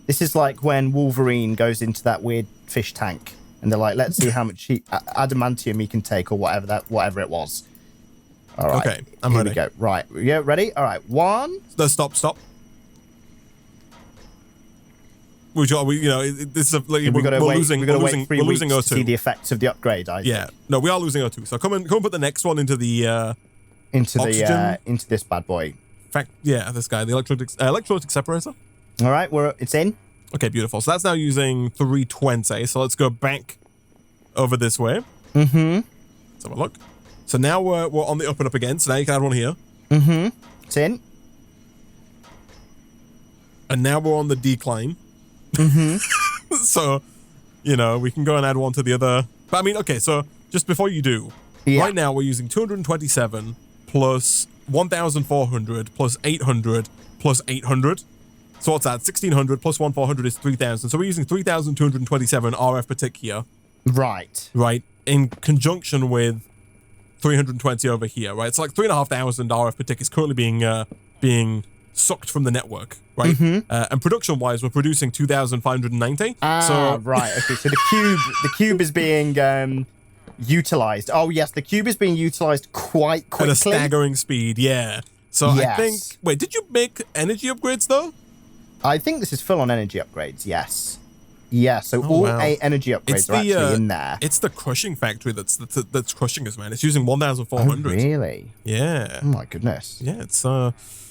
This is like when Wolverine goes into that weird fish tank, and they're like, let's see how much adamantium he can take, or whatever it was. All right. Okay, I'm ready. Here we go. Right. Yeah, ready? All right. 1. Stop. This is we're losing to O2. see the effects of the upgrade. Isaac. Yeah, no, we are losing O2. So come and put the next one into the into this bad boy. This guy, the electrolytic separator. All right, it's in. Okay, beautiful. So that's now using 320. So let's go back over this way. Mm-hmm. Let's have a look. So now we're on the up and up again. So now you can add one here. Mm-hmm. It's in. And now we're on the decline. Mm-hmm. So, you know, we can go and add one to the other. But I mean, okay, so just before you do, right now we're using 227 plus 1,400 plus 800 plus 800. So what's that? 1,600 plus 1,400 is 3,000. So we're using 3,227 RF per tick here. Right. Right. In conjunction with 320 over here, right? It's like 3,500 RF per tick is currently being sucked from the network, right? And production-wise, we're producing 2,590. So right, okay. So the cube is being utilized. Oh yes, the cube is being utilized quite quickly at a staggering speed. Yeah. So yes. I think. Wait, did you make energy upgrades though? I think this is full on energy upgrades. Yes. Yeah. So all 8 energy upgrades are actually in there. It's the crushing factory that's crushing us, man. It's using 1,400. Oh, really? Yeah. Oh my goodness. Yeah, it's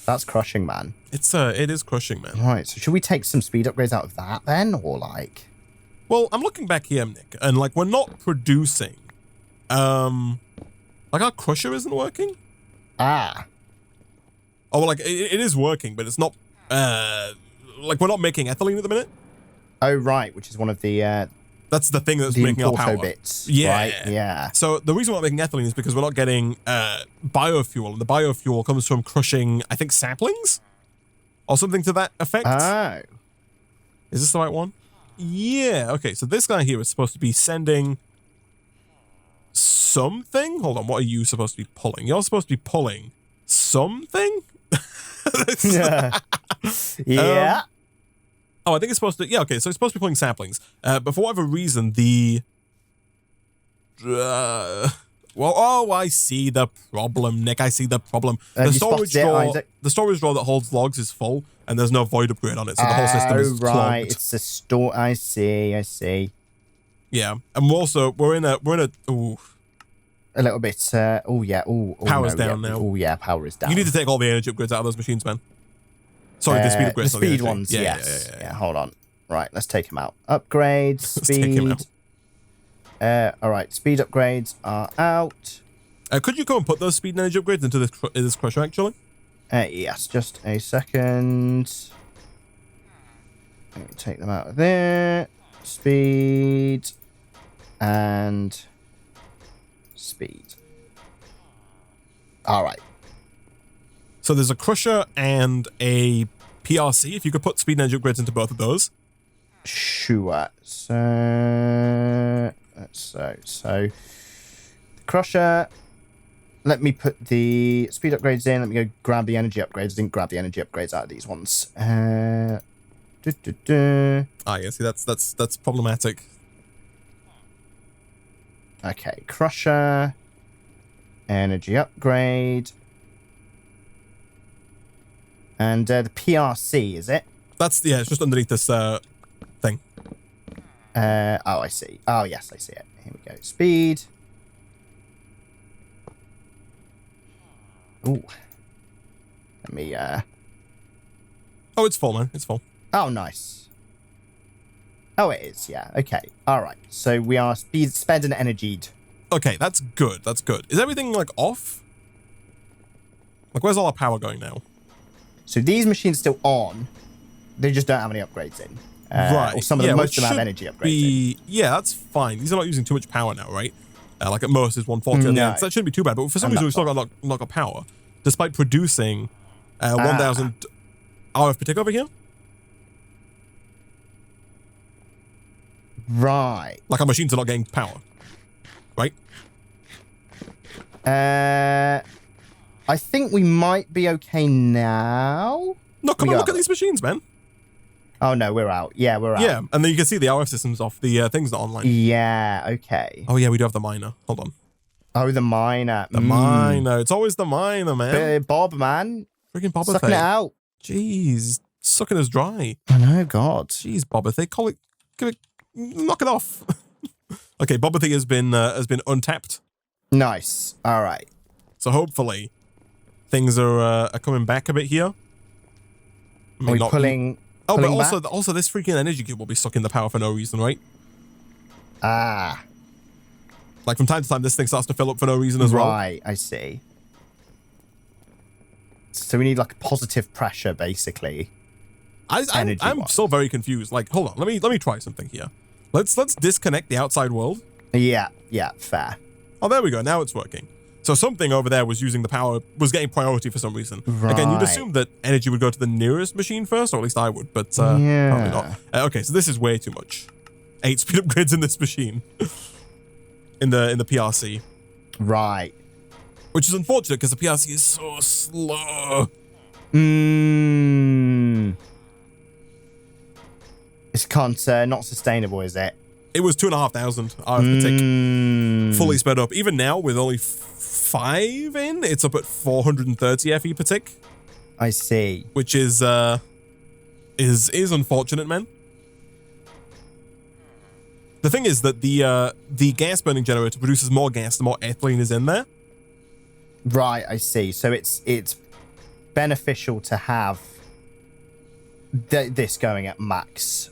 That's crushing, man. it is crushing, man. Right. So should we take some speed upgrades out of that then, or like? Well, I'm looking back here, Nick, and like we're not producing. Like our crusher isn't working. Ah. Oh, well, like it is working, but it's not. Like we're not making ethylene at the minute. Oh right, which is one of the. That's the thing that's making our power. Bits. Yeah. Right? Yeah. So the reason we're not making ethylene is because we're not getting biofuel, and the biofuel comes from crushing, I think, saplings or something to that effect. Oh. Is this the right one? Yeah. Okay. So this guy here is supposed to be sending something. Hold on. What are you supposed to be pulling? You're supposed to be pulling something. Yeah. Oh, I think it's supposed to. Yeah, okay. So it's supposed to be pulling saplings. But for whatever reason, the. Well, oh, I see the problem, Nick. I see the problem. The storage drawer that holds logs is full, and there's no void upgrade on it, so the whole system is right. clogged. It's the store. I see. Yeah, and we're in a. Ooh. A little bit. Oh yeah. Oh. Power's down now. Oh yeah. Power is down. You need to take all the energy upgrades out of those machines, man. Sorry, the speed upgrades. The speed ones, yes. Yeah, hold on. Right, let's take them out. Upgrades, speed. Let's take him out. All right, speed upgrades are out. Could you go and put those speed and energy upgrades into this crusher, actually? Yes, just a second. Let me take them out of there. Speed. And speed. All right. So there's a crusher and a PRC. If you could put speed and energy upgrades into both of those. Sure. So the crusher. Let me put the speed upgrades in. Let me go grab the energy upgrades. I didn't grab the energy upgrades out of these ones. Ah, yeah. See, that's problematic. Okay, crusher. Energy upgrade. And the PRC, is it? It's just underneath this thing. Oh, I see. Oh, yes, I see it. Here we go. Speed. Ooh. Let me, Oh, it's full, man. It's full. Oh, nice. Oh, it is, yeah. Okay. All right. So we are spend and energied. Okay, that's good. That's good. Is everything, like, off? Like, where's all our power going now? So these machines are still on. They just don't have any upgrades in. Right. Or some of them, most of them have energy upgrades in. Yeah, that's fine. These are not using too much power now, right? Like at most is 140 on the end. So that shouldn't be too bad. But for some reason, we've still got not got power, despite producing 1,000 RF per tick over here. Right. Like our machines are not getting power, right? I think we might be okay now. No, come on, look at these machines, man. Oh, no, we're out. Yeah, we're out. Yeah, and then you can see the RF systems off the things not online. Yeah, okay. Oh, yeah, we do have the miner. Hold on. Oh, the miner. The miner. It's always the miner, man. Bob, man. Freaking Boba Sucking it out. Jeez. Sucking us dry. I know, God. Jeez, Boba. They call it... Knock it off. Okay, Boba has been untapped. Nice. All right. So hopefully things are coming back a bit here. I mean, pulling... Oh, but also this freaking energy cube will be sucking the power for no reason, right? Ah. Like from time to time, this thing starts to fill up for no reason as well. Right, I see. So we need like positive pressure, basically. I'm still very confused. Like, hold on, let me try something here. Let's disconnect the outside world. Yeah, fair. Oh, there we go. Now it's working. So something over there was using the power, was getting priority for some reason. Right. Again, you'd assume that energy would go to the nearest machine first, or at least I would, but yeah. probably not. Okay, so this is way too much. 8 speed upgrades in this machine. in the PRC. Right. Which is unfortunate because the PRC is so slow. It's not sustainable, is it? It was 2,500 RF per tick, fully sped up. Even now, with only 5 in, it's up at 430 FE per tick. I see. Which is unfortunate, man. The thing is that the gas burning generator produces more gas the more ethylene is in there. Right, I see. So it's beneficial to have this going at max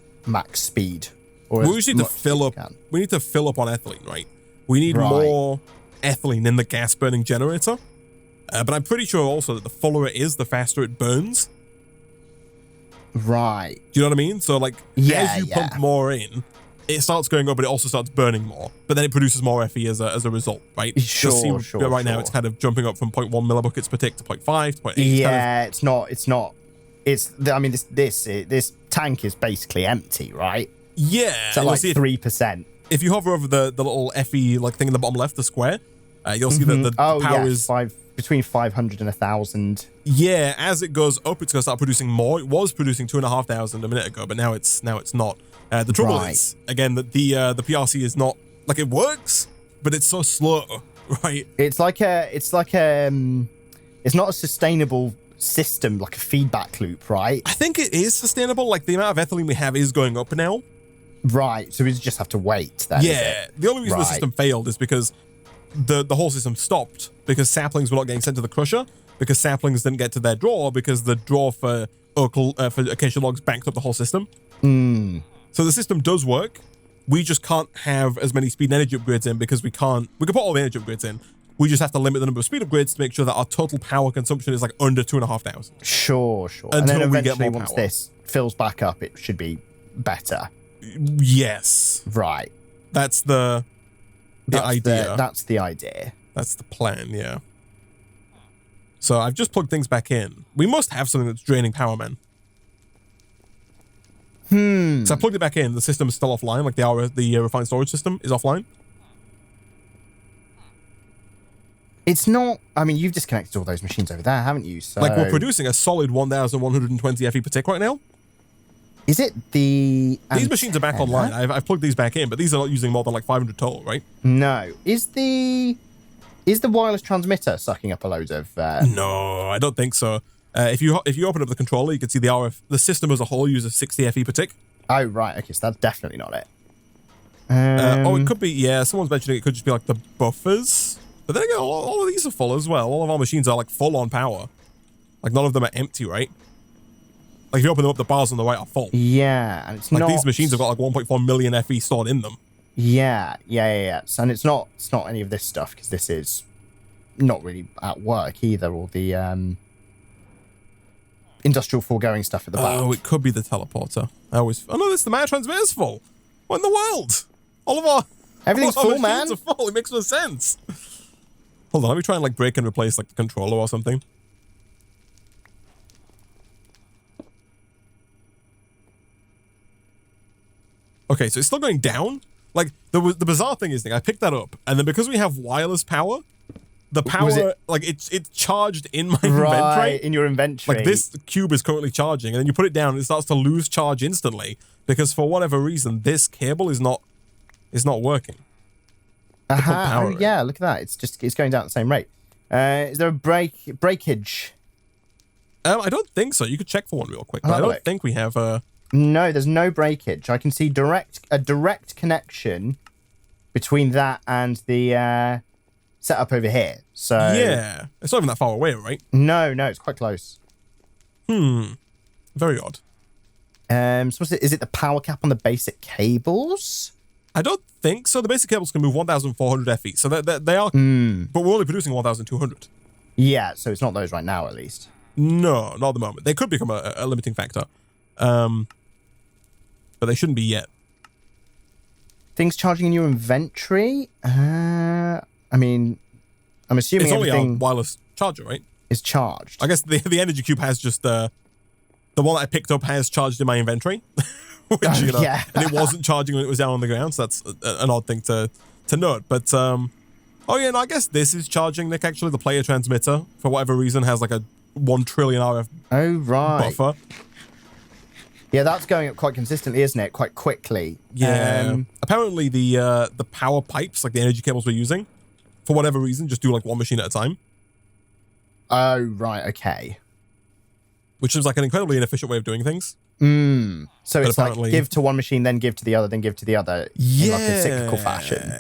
speed. We need to fill up. We need to fill up on ethylene, right? We need more ethylene in the gas burning generator. But I'm pretty sure also that the fuller it is, the faster it burns. Right. Do you know what I mean? So like, as you pump more in, it starts going up, but it also starts burning more. But then it produces more Fe as a result, right? Sure. Right now, it's kind of jumping up from 0.1 millibuckets per tick to 0.5 to 0.8. Yeah, it's not. I mean, this tank is basically empty, right? Yeah. So like 3%. If you hover over the little Fe like thing in the bottom left, the square, you'll see that the power is between 500 and 1,000. Yeah, as it goes up, it's going to start producing more. It was producing 2,500 a minute ago, but now it's not. The trouble is, again, that the PRC is not like, it works, but it's so slow, right? It's not a sustainable system, like a feedback loop, right? I think it is sustainable. Like the amount of ethylene we have is going up now. Right, so we just have to wait then. Yeah, the only reason the system failed is because the whole system stopped because saplings were not getting sent to the crusher, because saplings didn't get to their drawer, because the drawer for acacia logs banked up the whole system. So the system does work. We just can't have as many speed and energy upgrades in because we can put all the energy upgrades in. We just have to limit the number of speed upgrades to make sure that our total power consumption is like under 2,500. Sure. And then eventually, once this fills back up, it should be better. Yes. Right. That's the idea. That's the idea. That's the plan, yeah. So I've just plugged things back in. We must have something that's draining power, man. So I plugged it back in. The system is still offline. Like the refined storage system is offline. It's not. I mean, you've disconnected all those machines over there, haven't you? So like we're producing a solid 1,120 Fe per tick right now. Is it the? These machines are back online. I've plugged these back in, but these are not using more than like 500 total, right? No. Is the wireless transmitter sucking up a load of? No, I don't think so. If you open up the controller, you can see the system as a whole uses 60 Fe per tick. Oh right, okay, so that's definitely not it. It could be. Yeah, someone's mentioning it could just be like the buffers. But then again, all of these are full as well. All of our machines are like full on power. Like none of them are empty, right? Like if you open them up, the bars on the right are full. Yeah, and it's like not. These machines have got like 1.4 million Fe stored in them. Yeah. So, and it's not any of this stuff because this is not really at work either, or the industrial foregoing stuff at the back. Oh, it could be the teleporter. Oh no, this the matter transmitter's full. What in the world? Everything's full, man. Are full. It makes no sense. Hold on, let me try and like break and replace like the controller or something. Okay, so it's still going down. Like the bizarre thing is, I picked that up, and then because we have wireless power, the power like it's charged in my inventory. In your inventory. Like this cube is currently charging, and then you put it down, and it starts to lose charge instantly because for whatever reason this cable is not working. Yeah, look at that. It's going down at the same rate. Is there a breakage? I don't think so. You could check for one real quick. But I don't think we have a. No, there's no breakage. I can see a direct connection between that and the setup over here. So yeah, it's not even that far away, right? No, it's quite close. Very odd. So is it the power cap on the basic cables? I don't think so. The basic cables can move 1,400 FE, so they are, but we're only producing 1,200. Yeah, so it's not those right now, at least. No, not at the moment. They could become a limiting factor, but they shouldn't be yet. Things charging in your inventory? I mean, I'm assuming it's only everything a wireless charger, right? Is charged. I guess the energy cube has just the one that I picked up has charged in my inventory, which yeah, and it wasn't charging when it was down on the ground. So that's an odd thing to note. But oh yeah, no, I guess this is charging, Nick. Actually, the player transmitter for whatever reason has like a 1 trillion RF buffer. Yeah, that's going up quite consistently, isn't it? Quite quickly. Yeah. Apparently the power pipes, like the energy cables we're using, for whatever reason, just do like one machine at a time. Oh, right. Okay. Which is like an incredibly inefficient way of doing things. So it's like give to one machine, then give to the other, then give to the other in like a cyclical fashion.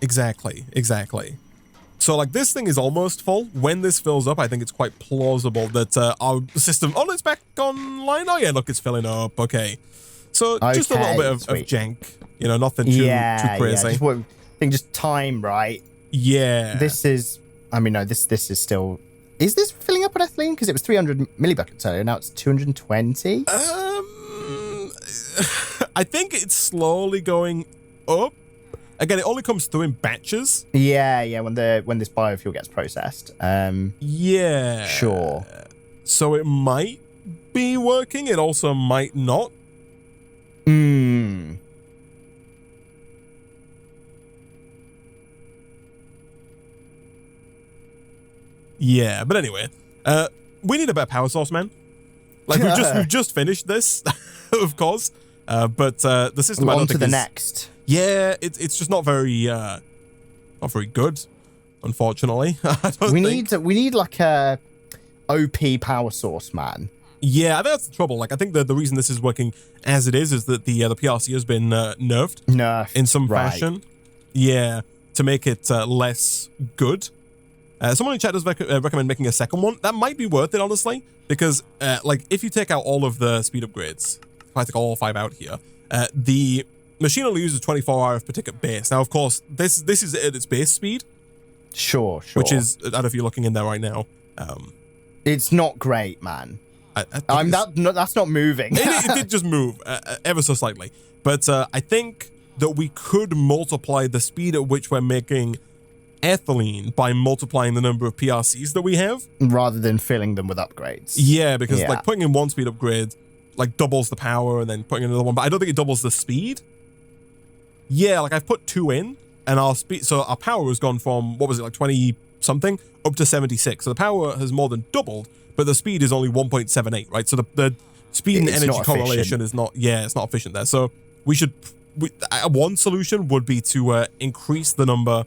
Exactly. So like this thing is almost full. When this fills up, I think it's quite plausible that our system, it's back online. Oh yeah, look, it's filling up. Okay. So just a little bit of jank, nothing too crazy. Just time, right? Yeah. This is, this is still, is this filling up with ethylene? Because it was 300 millibuckets earlier, now it's 220? I think it's slowly going up. Again, it only comes through in batches. Yeah, when this biofuel gets processed. Yeah. Sure. So it might be working. It also might not. Yeah, but anyway, we need a better power source, man. Like we've just finished this, of course. But the system, I don't think the next. Yeah, it's just not very good, unfortunately. We need like a OP power source, man. Yeah, that's the trouble. Like I think the reason this is working as it is that the PRC has been nerfed in some fashion. Yeah, to make it less good. Someone in chat does recommend making a second one. That might be worth it, honestly, because like if you take out all of the speed upgrades, if I take all 5 out here, the machine only uses 24 RF per ticket base. Now, of course, this is at its base speed. Sure. Which is, I don't know if you're looking in there right now. It's not great, man. That's not moving. it did just move ever so slightly. But I think that we could multiply the speed at which we're making ethylene by multiplying the number of PRCs that we have. Rather than filling them with upgrades. Yeah, because like putting in one speed upgrade like doubles the power and then putting in another one, but I don't think it doubles the speed. Yeah, like I've put 2 in and our speed, so our power has gone from, what was it, like 20 something up to 76. So the power has more than doubled, but the speed is only 1.78, right? So the speed and energy correlation is not, it's not efficient there. So one solution would be to increase the number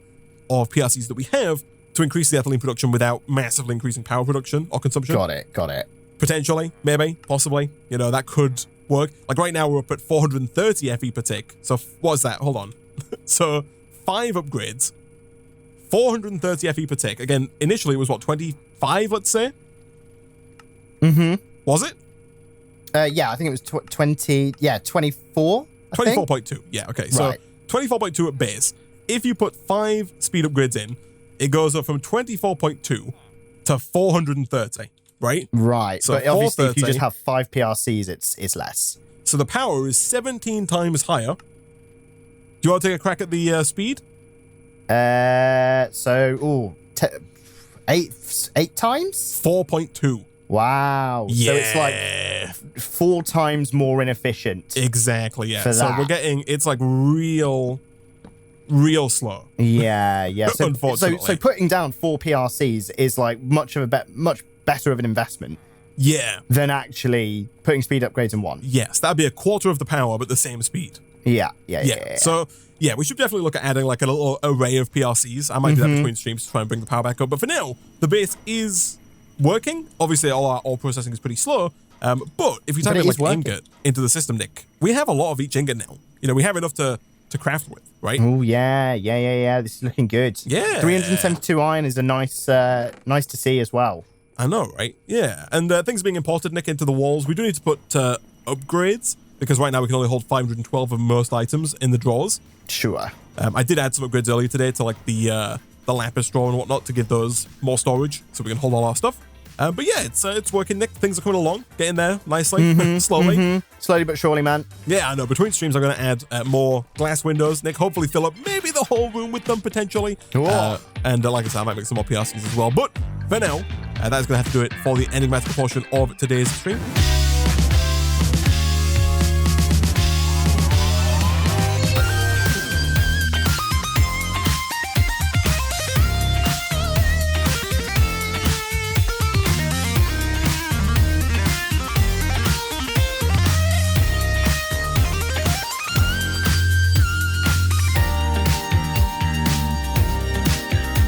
of PRCs that we have to increase the ethylene production without massively increasing power production or consumption. Got it. Potentially, maybe, possibly, that could work. Like right now we're up at 430 FE per tick. So what is that? Hold on. So 5 upgrades, 430 FE per tick. Again, initially it was what, 25, let's say? Was it? Yeah, I think it was 20, 24. 24.2. Yeah, okay. So 24.2 at base. If you put 5 speed upgrades in, it goes up from 24.2 to 430. Right? Right. So but obviously, if you just have 5 PRCs, it's less. So the power is 17 times higher. Do you want to take a crack at the speed? 8 times? 4.2. Wow. Yeah. So it's like 4 times more inefficient. Exactly, yeah. So we're getting, it's like real slow. Yeah. So, unfortunately. So putting down 4 PRCs is like much better of an investment. Yeah. Than actually putting speed upgrades in one. Yes, that'd be a quarter of the power, but the same speed. Yeah. So, yeah, we should definitely look at adding like a little array of PRCs. I might do that between streams to try and bring the power back up. But for now, the base is working. Obviously, all processing is pretty slow. But if you type in like ingot into the system, Nick, we have a lot of each ingot now. We have enough to craft with, right? Oh, yeah. This is looking good. Yeah. 372 iron is a nice to see as well. I know, right? Yeah. And things being imported, Nick, into the walls. We do need to put upgrades because right now we can only hold 512 of most items in the drawers. Sure. I did add some upgrades earlier today to like the lapis drawer and whatnot to give those more storage so we can hold all our stuff. But yeah, it's working, Nick. Things are coming along, getting there nicely, slowly. Slowly but surely, man. Yeah, I know. Between streams, I'm going to add more glass windows, Nick. Hopefully fill up maybe the whole room with them, potentially. And like I said, I might make some more PRCs as well. But for now, that's going to have to do it for the Enigmatica portion of today's stream.